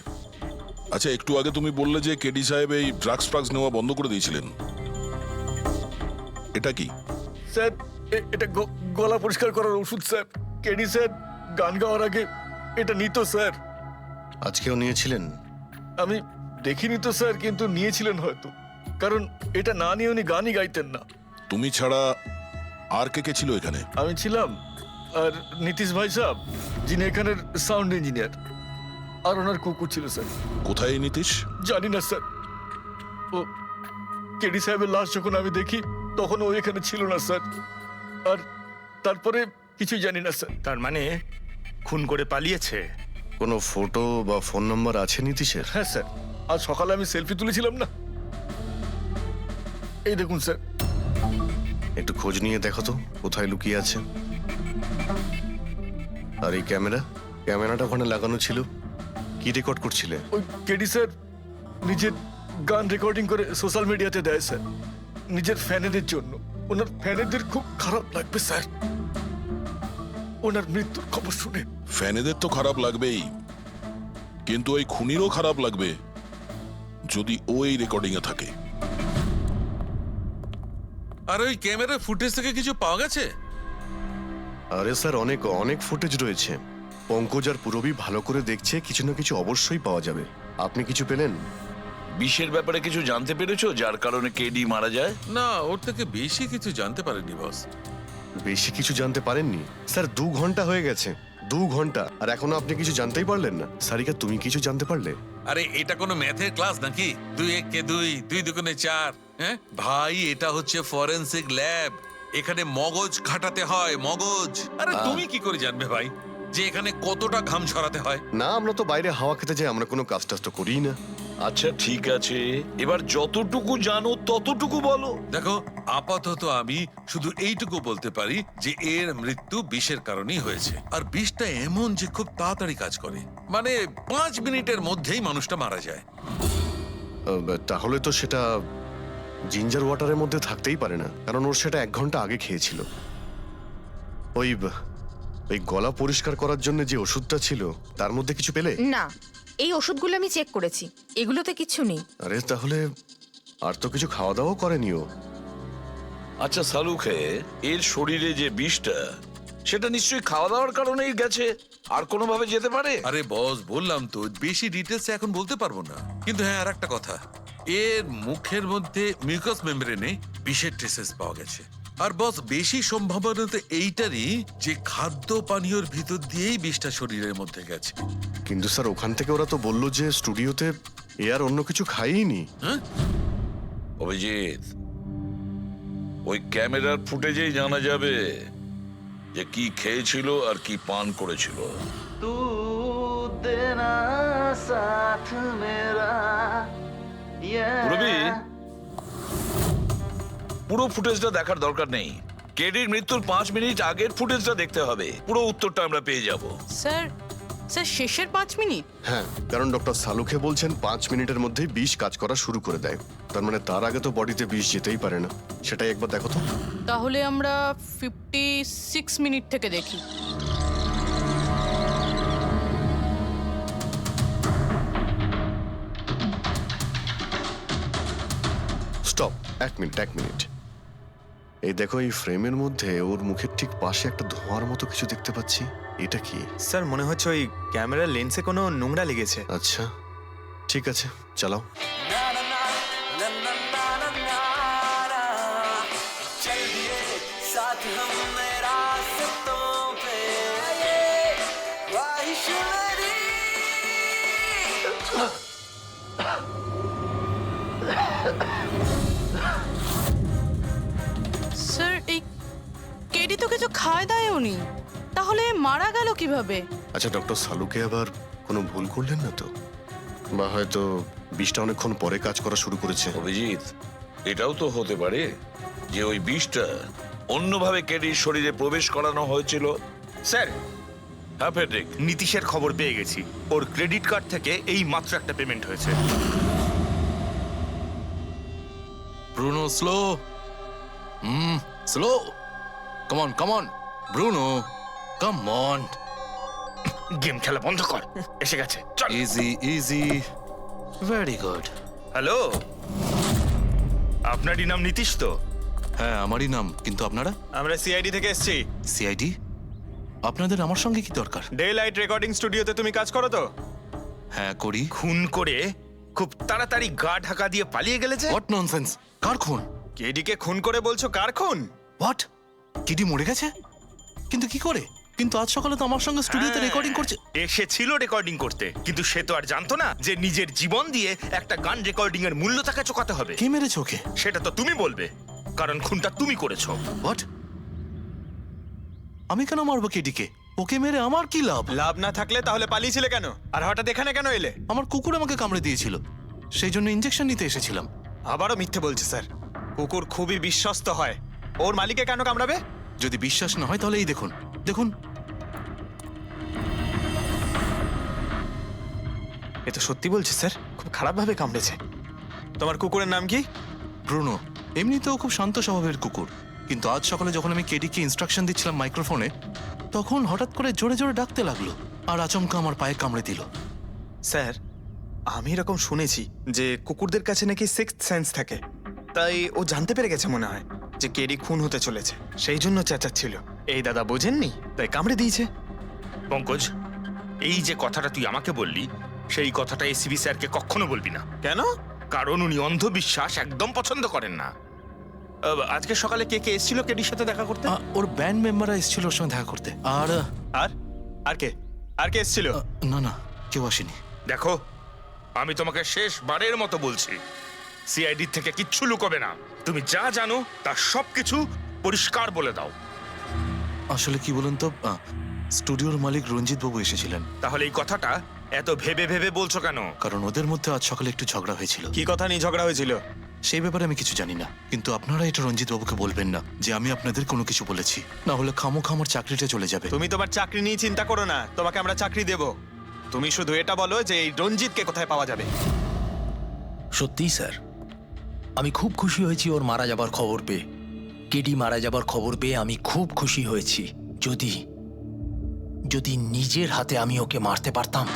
আচ্ছা, একটু আগে তুমি বললে যে কেডি সাহেব এই ড্রাগস ফ্রাগস নেওয়া বন্ধ করে দিয়েছিলেন, এটা কি? স্যার এটা গলা পরিষ্কার করার ওষুধ স্যার। কেডি স্যার গান গাওয়ার আগে এটা নিত স্যার। আজকেও নিয়েছিলেন? আমি দেখিনি তো স্যার, কিন্তু নিয়েছিলেন হয়তো, কারণ এটা না নিয়ে উনি গানই গাইতেন না। তুমি ছাড়া আর কে কে ছিল এখানে? আমি ছিলাম, আর নীতিশ ভাই সাহেব যিনি এখানের সাউন্ড ইঞ্জিনিয়ার, আর ওনার কুকুর ছিল স্যার। কোথায় এই নীতিশ? জানি না স্যার। ও কেডি সাহেবের লাশ যখন আমি দেখি তখন ও এখানে ছিল না স্যার। আর তারপরে কিছুই জানি না স্যার। তার মানে খুন করে পালিয়েছে? কোনো ফটো বা ফোন নাম্বার আছে নীতিশের? হ্যাঁ স্যার, আজ সকালে আমি সেলফি তুলেছিলাম না, এই দেখুন স্যার। একটু খোঁজ নিয়ে দেখো তো কোথায় লুকিয়ে আছে। আর এই ক্যামেরাটা ওখানে লাগানো ছিল, কি রেকর্ড করছিলে? ওই কেডি স্যার নিজের গান রেকর্ডিং করে সোশ্যাল মিডিয়াতে দেয় স্যার, নিজের ফ্যানেদের জন্য। ওনার ফ্যানেদের খুব খারাপ লাগবে স্যার ওনার মৃত্যুর খবর শুনে। ফ্যানেদের তো খারাপ লাগবেই, কিন্তু ওই খুনিরও খারাপ লাগবে যদি ও এই রেকর্ডিং এ থাকে। আর ওই ক্যামেরার ফুটেজ থেকে কিছু পাওয়া গেছে? আরে স্যার, অনেক অনেক ফুটেজ রয়েছে। পঙ্কজ আর পুরবী ভালো করে দেখছে, কিছু না কিছু অবশ্যই পাওয়া যাবে। আপনি কিছু পেলেন? বিষের ব্যাপারে কিছু জানতে পেরেছো যার কারণে কেডি মারা যায়? না, ওর থেকে বেশি কিছু জানতে পারেনি বস। বেশি কিছু জানতে পারেননি স্যার? 2 ঘন্টা হয়ে গেছে, 2 ঘন্টা, আর এখনো আপনি কিছু জানতেই পারলেন না। সারিকা, তুমি কিছু জানতে পারলে? আরে এটা কোনো ম্যাথের ক্লাস নাকি? 2 × 1 = 2, 2 × 2 = 4। হ্যাঁ ভাই, এটা হচ্ছে ফরেনসিক ল্যাব, এখানে মগজ খাটাতে হয়, মগজ। আরে তুমি কি করে জানবে ভাই যে এখানে কতটা ঘাম ছড়াতে হয়? না, আমরা তো বাইরে হাওয়া খেতে যাই, আমরা কোনো কাজ টাজ তো করি না। আচ্ছা ঠিক আছে, এবার যতটুকু জানো ততটুকু বলো। দেখো, আপাতত আমি শুধু এইটুকু বলতে পারি যে এর মৃত্যু বিষের কারণেই হয়েছে। আর বিষটা এমন যে খুব তাড়াতাড়ি কাজ করে, মানে 5 মিনিটের মধ্যেই মানুষটা মারা যায়। তাহলে তো সেটা জিঞ্জার ওয়াটারের মধ্যে থাকতেই পারে না, কারণ ওর সেটা 1 ঘন্টা আগে খেয়েছিল। ওই গলা পরিষ্কার করার জন্য যে ওষুধটা ছিল তার মধ্যে কিছু পেলে? না, এই ওষুধগুলো আমি চেক করেছি, এগুলোতে কিছু নেই। আরে তাহলে আর তো কিছু খাওয়া দাওয়া করেনি ও। আচ্ছা সালুকে, এর শরীরে যে বিষটা, সেটা নিশ্চয়ই খাওয়া দাওয়ার কারণেই গেছে, আর কোনোভাবে যেতে পারে? আরে বস, বললাম তো বেশি ডিটেলস এখন বলতে পারবো না। কিন্তু হ্যাঁ, আর একটা কথা, এর মুখের মধ্যে মিউকাস মেমব্রেনে বিষের ট্রেসেস পাওয়া গেছে। আর বস, বেশি সম্ভাবনা তো এইটারই যে খাদ্য পানীয়র ভিতর দিয়েই বিষটা শরীরের মধ্যে গেছে। কিন্তু স্যার, ওখান থেকে ওরা তো বললো যে স্টুডিওতে এ আর অন্য কিছু খাইনি। হ্যাঁ অভিজিৎ, ওই ক্যামেরার ফুটেজেই জানা যাবে যে কি খেয়েছিল আর কি পান করেছিল। तू देना साथ मेरा পুরবী, পুরো ফুটেজটা দেখার দরকার নেই, কেডির মৃত্যুর 5 মিনিট আগের ফুটেজটা দেখতে হবে। পুরো উত্তরটা আমরা পেয়ে যাব। স্যার, শেষের 5 মিনিট? হ্যাঁ, কারণ ডক্টর সালুখে বলছেন 5 মিনিটের মধ্যেই বিষ কাজ করা শুরু করে দেয়। তার মানে তার আগে তো বডিতে বিষ যেতেই পারে না। সেটাই একবার দেখো তো। তাহলে আমরা 56 মিনিট থেকে দেখি। Stop, 1 minute. এই দেখো, এই ফ্রেমের মধ্যে ওর মুখের ঠিক পাশে একটা ধোঁয়ার মতো কিছু দেখতে পাচ্ছি। এটা কি? স্যার, মনে হচ্ছে ওই ক্যামেরার লেন্সে কোনো নোংরা লেগেছে। আচ্ছা ঠিক আছে, চালাও। স্যার, এই কেডি তো কিছু খায় দায় উনি, তাহলে মারা গেল কিভাবে? আচ্ছা, ডক্টর সালুকে আবার কোনো ভুল করলেন না তো? বা হয়তো বিষটা অনেকক্ষণ পরে কাজ করা শুরু করেছে। অভিজিৎ, এটাও তো হতে পারে যে ওই বিষটা অন্যভাবে কেডির শরীরে প্রবেশ করানো হয়েছিল? স্যার, হ্যাঁ ফেডরিক, নীতিশের খবর পেয়ে গেছি। ওর ক্রেডিট কার্ড থেকে এই মাত্র একটা পেমেন্ট হয়েছে। Bruno slow slow come on Bruno come on game খেলা বন্ধ কর, এসে গেছে, চল। Easy very good. হ্যালো, আপনারই নাম নীতিশ তো? হ্যাঁ আমারই নাম, কিন্তু আপনারা? আমরা সিআইডি থেকে এসেছি। সিআইডি? আপনাদের আমার সঙ্গে কি দরকার? ডে লাইট রেকর্ডিং স্টুডিওতে তুমি কাজ করো তো? হ্যাঁ করি। খুন করে খুব তাড়াতাড়ি গা ঢাকা দিয়ে পালিয়ে গেলে যে? What nonsense! কার খুন? কেডিকে খুন করে বলছো কার খুন? হোয়াট? কিডি মরে গেছে? কিন্তু কি করে? কিন্তু আজ সকালে তো আমার সঙ্গে স্টুডিওতে রেকর্ডিং করছে। এসেছিল রেকর্ডিং করতে, কিন্তু সে তো আর জানতো না যে নিজের জীবন দিয়ে একটা গান রেকর্ডিং এর মূল্য তাকে চোকাতে হবে। কে মেরেছে ওকে? সেটা তো তুমি বলবে, কারণ খুনটা তুমি করেছো। হোয়াট? আমি কেন মারবো কেডিকে? ওকে মেরে আমার কি লাভ? লাভ না থাকলে তাহলে পালিয়েছিলে কেন? আর হঠাৎ এখানে কেন এলে? আমার কুকুর আমাকে কামড়ে দিয়েছিল, সেই জন্য ইনজেকশন নিতে এসেছিলাম। আবারও মিথ্যে বলছে স্যার। কুকুর খুবই বিশ্বস্ত হয়, ওর মালিককে কেন কামড়াবে? যদি বিশ্বাস না হয় তাহলে এই দেখুন দেখুন। এ তো সত্যি বলছে স্যার, খুব খারাপ ভাবে কামড়েছে। তোমার কুকুরের নাম কি? ব্রুনো। এমনিতেও খুব শান্ত স্বভাবের কুকুর, কিন্তু আজ সকালে যখন আমি কেডিকে ইনস্ট্রাকশন দিচ্ছিলাম মাইক্রোফোনে, তখন হঠাৎ করে জোরে জোরে ডাকতে লাগলো আর আচমকা আমার পায়ে কামড়ে দিল। স্যার, আমি এরকম শুনেছি যে কুকুরদের কাছে নাকি সিক্সথ সেন্স থাকে, তাই ও জানতে পেরে গেছে মনে হয় যে কেডি খুন হতে চলেছে, সেই জন্য চেঁচাচ্ছিল। এই দাদা বোঝেননি, তাই কামড়ে দিয়েছে। পঙ্কজ, এই যে কথাটা তুই আমাকে বললি, সেই কথাটা এসিবি স্যারকে কখনো বলবি না। কেন? কারণ উনি অন্ধবিশ্বাস একদম পছন্দ করেন না। আজকে সকালে কে কে এসেছিল কেডির সাথে দেখা করতে? ওর ব্যান্ড মেম্বাররা এসেছিল ওর সঙ্গে দেখা করতে। আর আর আর কে আর কে এসেছিল? না না, কেউ আসেনি। দেখো, আমি তোমাকে শেষবারের মতো বলছি, সিআইডি থেকে কিচ্ছু লুকোবে না। তুমি যা জানো তার সবকিছু পরিষ্কার বলে দাও। আসলে কি বলুন তো, স্টুডিওর মালিক রঞ্জিত বাবু এসেছিলেন। তাহলে এই কথাটা এত ভেবে ভেবে বলছো কেন? কারণ ওদের মধ্যে আজ সকালে একটু ঝগড়া হয়েছিল। কি কথা নিয়ে ঝগড়া হয়েছিল? সেই ব্যাপারে আমি কিছু জানি না, কিন্তু আপনারা এটা রঞ্জিত বাবুকে বলবেন না যে আমি আপনাদের কোনো কিছু বলেছি, না হলে খামোখা আমার চাকরিটা চলে যাবে। তুমি তোমার চাকরি নিয়ে চিন্তা করো না, তোমাকে আমরা চাকরি দেব। তুমি শুধু এটা বলো যে এই রঞ্জিতকে কোথায় পাওয়া যাবে। সত্যিই স্যার, আমি খুব খুশি হয়েছি ওর মারা যাবার খবর পেয়ে। কেডি মারা যাবার খবর পেয়ে আমি খুব খুশি হয়েছি। যদি যদি নিজের হাতে আমি ওকে মারতে পারতাম।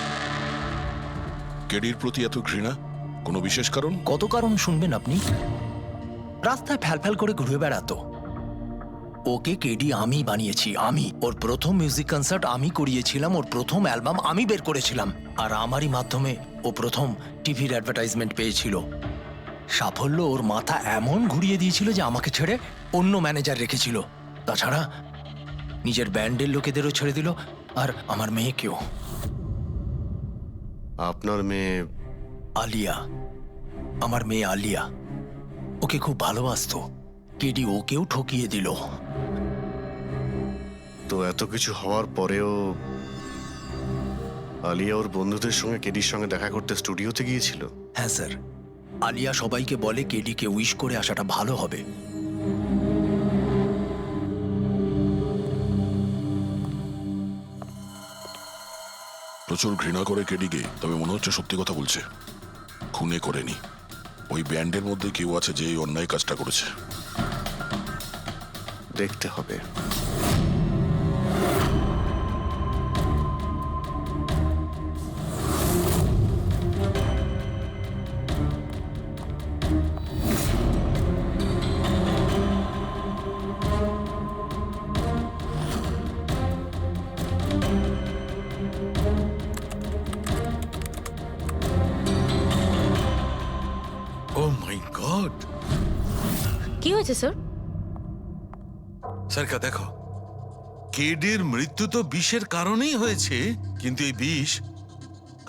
কেডির প্রতি এত ঘৃণা, কোনো বিশেষ কারণ? কত কারণ শুনবেন আপনি? রাস্তায় ফ্যালফ্যাল করে ঘুরে বেড়াতো। ওকে কেডি আমি বানিয়েছি, আমি। ওর প্রথম মিউজিক কনসার্ট আমি করিয়েছিলাম, ওর প্রথম অ্যালবাম আমি বের করেছিলাম, আর আমারই মাধ্যমে ও প্রথম টিভির অ্যাডভার্টাইজমেন্ট পেয়েছিল। সাফল্য ওর মাথা এমন ঘুরিয়ে দিয়েছিল যে আমাকে ছেড়ে অন্য ম্যানেজার রেখেছিল। তাছাড়া নিজের ব্যান্ডের লোকেদেরও ছেড়ে দিল, আর আমার মেয়েকেও। আপনার মেয়ে? আলিয়া, আমার মেয়ে আলিয়া। ওকে খুব ভালোবাসতো, কেডি ওকেও ঠকিয়ে দিল। তো এত কিছু হওয়ার পরেও আলিয়া ওর বন্ধুদের সঙ্গে কেডির সঙ্গে দেখা করতে স্টুডিওতে গিয়েছিল? হ্যাঁ স্যার, আলিয়া সবাইকে বলে কেডিকে উইশ করে আসাটা ভালো হবে। প্রচুর ঘৃণা করে কেডিকে, তবে মনে হচ্ছে সত্যি কথা বলছে। খুনে করেনি, ওই ব্যান্ডের মধ্যে কেউ আছে যে এই অন্যায় কাজটা করেছে। দেখতে হবে। ও মাই গড! কি হয়েছে স্যার? সরকার দেখো, কেডির মৃত্যু তো বিষের কারণেই হয়েছে, কিন্তু এই বিষ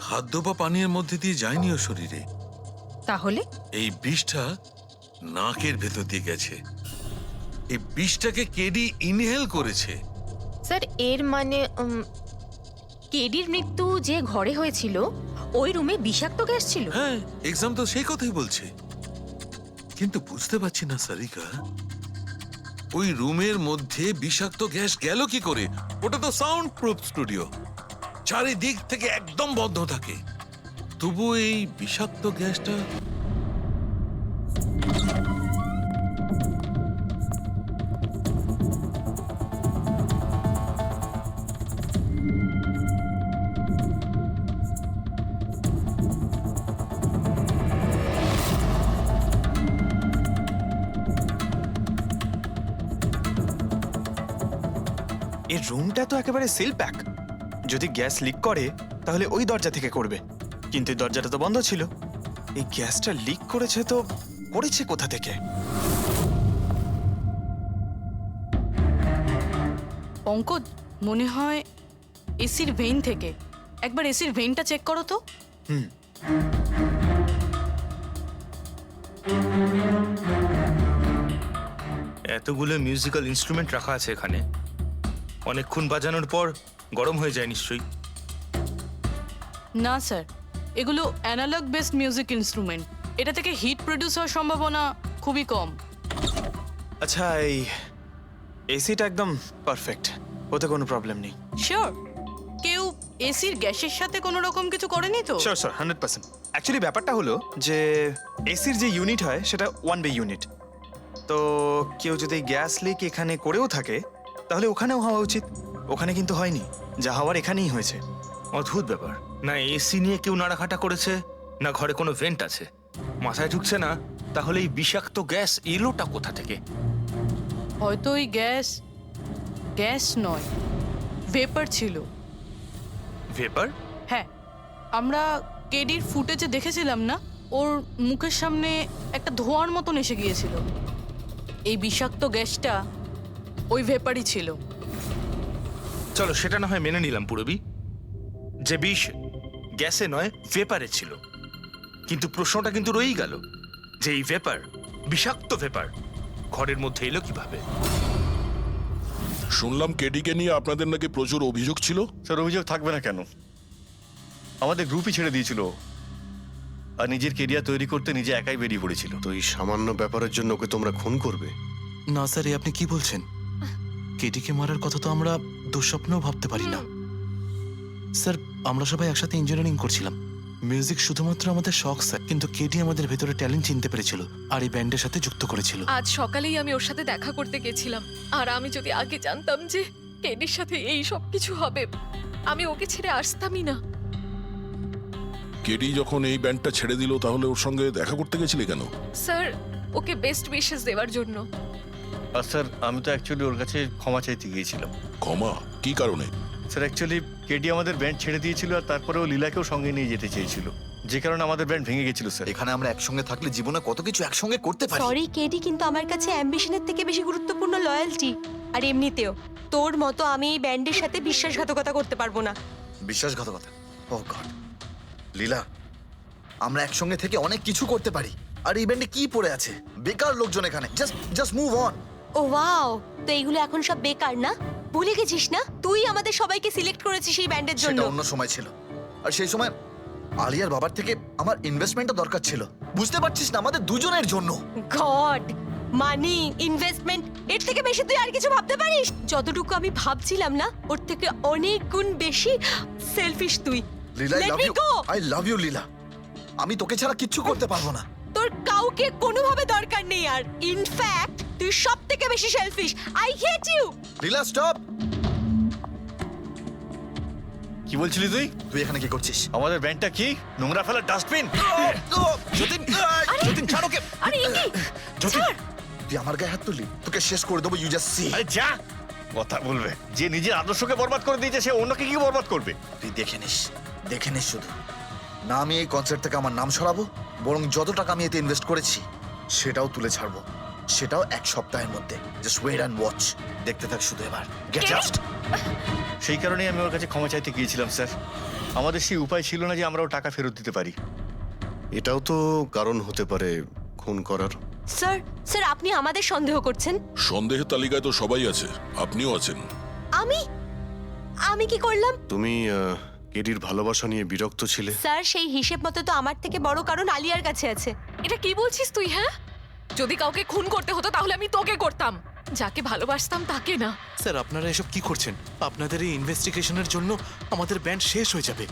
খাদ্য বা পানীয়ের মধ্যে দিয়ে যায়নি ওর শরীরে। তাহলে এই বিষটা নাকের ভেতর দিয়ে গেছে। এই বিষটাকে কেডি ইনহেল করেছে। স্যার, এর মানে কেডির মৃত্যু যে ঘরে হয়েছিল ওই রুমে বিষাক্ত গ্যাস ছিল? হ্যাঁ, এক্সাম তো সেই কথাই বলছে, কিন্তু বুঝতে পারছি না সারিকা, ওই রুমের মধ্যে বিষাক্ত গ্যাস গেল কি করে? ওটা তো সাউন্ড প্রুফ স্টুডিও, চারিদিক থেকে একদম বন্ধ থাকে, তবু এই বিষাক্ত গ্যাসটা এই রুমটা তো একেবারে সিল প্যাক। যদি গ্যাস লিক করে তাহলে ওই দরজা থেকে করবে, কিন্তু এই দরজাটা তো বন্ধ ছিল। এই গ্যাসটা লিক করেছে তো করেছে কোথা থেকে? পঙ্কজ, মনে হয় এসির ভেইন থেকে। একবার এসির ভেইনটা চেক করো তো। এতগুলো মিউজিক্যাল ইনস্ট্রুমেন্ট রাখা আছে এখানে, অনেকক্ষণ বাজানোর পর গরম হয়ে যায় নিশ্চয়ই। না স্যার, এগুলো অ্যানালগ বেসড মিউজিক ইনস্ট্রুমেন্ট। এটা থেকে হিট প্রডিউস হওয়ার সম্ভাবনা খুবই কম। আচ্ছা, এই এসিটা একদম পারফেক্ট, ওতে কোনো প্রবলেম নেই। শিওর? কেউ এসির গ্যাসের সাথে কোনো রকম কিছু করেনি তো? Sure sir, 100%। অ্যাকচুয়ালি ব্যাপারটা হলো যে এসির যে ইউনিট হয় সেটা 1 বে ইউনিট। তো কেউ যদি গ্যাস লিক এখানে করেও থাকে তাহলে ওখানেও হওয়া উচিত। ওখানে কিন্তু হয়নি, যা হওয়ার এখানেই হয়েছে। অদ্ভুত ব্যাপার, না এসি নিয়ে কেউ নাড়াঘাটা করেছে, না ঘরে কোনো ভেন্ট আছে, মাথায় ঢুকছে না। তাহলে এই বিষাক্ত গ্যাস এলোটা কোথা থেকে? হয়তো ওই গ্যাস নয়, ভেপার ছিল। ভেপার? হ্যাঁ, আমরা কেডির ফুটেজে দেখেছিলাম না, ওর মুখের সামনে একটা ধোঁয়ার মতন এসে গিয়েছিল। এই বিষাক্ত গ্যাসটা ওই ভেপারই ছিল। চলো সেটা না হয় মেনে নিলাম পুরবি, যে বিষ গ্যাসে নয় ভেপারে ছিল। কিন্তু প্রশ্নটা কিন্তু রয়েই গেল যে এই ভেপার, বিষাক্ত ভেপার ঘরের মধ্যে এলো কিভাবে? শুনলাম কেডিকে নিয়ে আপনাদের নাকি প্রচুর অভিযোগ ছিল। স্যার, অভিযোগ থাকবে না কেন? আমাদের গ্রুপই ছেড়ে দিয়েছিল, আর নিজের কেরিয়ার তৈরি করতে নিজে একাই বেরিয়ে পড়েছিল। তো এই সামান্য ব্যাপারের জন্য ওকে তোমরা খুন করবে? না স্যার, এ আপনি কি বলছেন? কেটিকে মারার কথা তো আমরা দুঃস্বপ্নেও ভাবতে পারি না। স্যার, আমরা সবাই একসাথে ইঞ্জিনিয়ারিং করছিলাম। মিউজিক শুধুমাত্র আমাদের শখ স্যার, কিন্তু কেটি আমাদের ভেতরে ট্যালেন্ট চিনতে পেরেছিল আর এই ব্যান্ডের সাথে যুক্ত করেছিল। আজ সকালেই আমি ওর সাথে দেখা করতে গেছিলাম, আর আমি যদি আগে জানতাম যে কেডির সাথে এই সব কিছু হবে, আমি ওকে ছেড়ে আসতামই না। কেডি যখন এই ব্যান্ডটা ছেড়ে দিল তাহলে ওর সঙ্গে দেখা করতে গেছিলে কেন? স্যার, ওকে বেস্ট উইশেস দেওয়ার জন্য। আর স্যার, আমি তো অ্যাকচুয়ালি ওর কাছে ক্ষমা চাইতে গিয়েছিলাম। ক্ষমা? কি কারণে? স্যার, অ্যাকচুয়ালি কেডি আমাদের ব্যান্ড ছেড়ে দিয়েছিল, আর তারপরেও লীলাকেও সঙ্গে নিয়ে যেতে চেয়েছিল, যে কারণে আমাদের ব্যান্ড ভেঙে গেছিল স্যার। এখানে আমরা একসঙ্গে থাকলে জীবনে কত কিছু একসঙ্গে করতে পারি। সরি কেডি, কিন্তু আমার কাছে অ্যাম্বিশনের থেকে বেশি গুরুত্বপূর্ণ লয়্যালটি। আর এমনিতেও তোর মতো আমি এই ব্যান্ডের সাথে বিশ্বাসঘাতকতা করতে পারবো না। বিশ্বাসঘাতকতা? ও গড, লীলা, আমরা একসঙ্গে থেকে অনেক কিছু করতে পারি। আর এই ব্যান্ডে কি পড়ে আছে? বেকার লোকজন এখানে। Just move on. Oh wow, তো এইগুলো এখন সব বেকার না? ভুলে গেছিস না তুই আমাদের সবাইকে সিলেক্ট করেছিস এই ব্যান্ডের জন্য? সেটা অন্য সময় ছিল, আর সেই সময় আলিয়ার বাবার থেকে আমার ইনভেস্টমেন্টটা দরকার ছিল। বুঝতে পারছিস না, আমাদের দুজনের জন্য। গড, মানি, ইনভেস্টমেন্ট, এর থেকে বেশি তুই আর কিছু ভাবতে পারিস? যতটুকু আমি ভাবছিলাম না, ওর থেকে অনেক গুণ বেশি সেলফিশ তুই। Leela, Let me go! I love you Leela. আমি তোকে ছাড়া কিচ্ছু করতে পারবো না। তোর কাউকে কোনোভাবে দরকার নেই, আর ইনফ্যাক্ট তুই সব থেকে বেশি selfish. I hate you. Leela, stop. কি বলছিলি তুই? তুই এখানে কি করছিস? আমাদের ব্যান্ডটা কি নোংরা ফেলার ডাস্টবিন? যতীন, যতীন ছাড় ওকে। আরে এ কি? যতীন, তুই আমার গায়ে হাত তুললি, তোকে শেষ করে দেবো। You just see. আরে যা, কথা বলবে। যে নিজের আদর্শকে বরবাদ করে দিয়েছে, সে অন্যকে কি বরবাদ করবে? তুই দেখে নিস শুধু। না আমি এই কনসার্ট থেকে আমার নাম সরাবো, বরং যত টাকা আমি এতে ইনভেস্ট করেছি সেটাও তুলে ছাড়বো, সেটাও 1 সপ্তাহের মধ্যে। Just wait and watch. দেখতে থাক শুধু এবার। Get just. সেই কারণেই আমি ওর কাছে ক্ষমা চাইতে গিয়েছিলাম স্যার। আমাদের সেই উপায় ছিল না যে আমরা ওর টাকা ফেরত দিতে পারি। এটাও তো কারণ হতে পারে খুন করার। স্যার আপনি আমাদের সন্দেহ করছেন? সন্দেহের তালিকায় তো সবাই আছে, আপনিও আছেন। আমি কি করলাম? তুমি কেডির ভালোবাসা নিয়ে বিরক্ত ছিলে। স্যার, সেই হিসেব মতো তো আমার থেকে বড় কারণ আলিয়ার কাছে আছে। এটা কি বলছিস তুই? হ্যাঁ, যদি কাউকে খুন করতে হতো তাহলে আমি তোকে করতাম। যাকে ভালোবাসতাম তাকে না। স্যার আপনারা এসব কি করছেন? আপনাদের এই ইনভেস্টিগেশনের জন্য আমাদের ব্যান্ড শেষ হয়ে যাবে।